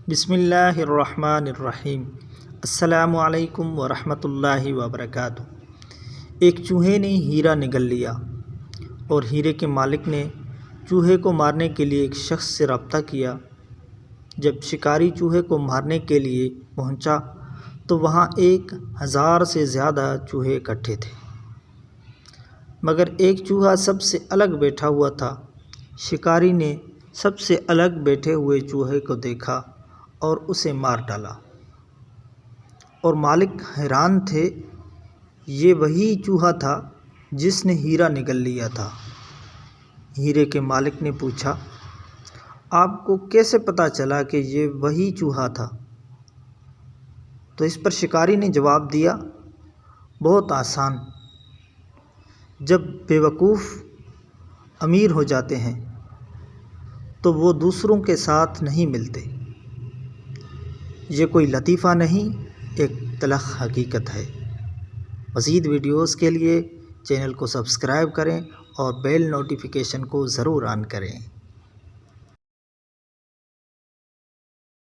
بسم اللہ الرحمن الرحیم۔ السلام علیکم ورحمۃ اللہ وبرکاتہ۔ ایک چوہے نے ہیرا نگل لیا اور ہیرے کے مالک نے چوہے کو مارنے کے لیے ایک شخص سے رابطہ کیا۔ جب شکاری چوہے کو مارنے کے لیے پہنچا تو وہاں 1000 سے زیادہ چوہے اکٹھے تھے، مگر ایک چوہا سب سے الگ بیٹھا ہوا تھا۔ شکاری نے سب سے الگ بیٹھے ہوئے چوہے کو دیکھا اور اسے مار ڈالا، اور مالک حیران تھے، یہ وہی چوہا تھا جس نے ہیرا نگل لیا تھا۔ ہیرے کے مالک نے پوچھا، آپ کو کیسے پتہ چلا کہ یہ وہی چوہا تھا؟ تو اس پر شکاری نے جواب دیا، بہت آسان، جب بیوقوف امیر ہو جاتے ہیں تو وہ دوسروں کے ساتھ نہیں ملتے۔ یہ کوئی لطیفہ نہیں، ایک تلخ حقیقت ہے۔ مزید ویڈیوز کے لیے چینل کو سبسکرائب کریں اور بیل نوٹیفیکیشن کو ضرور آن کریں۔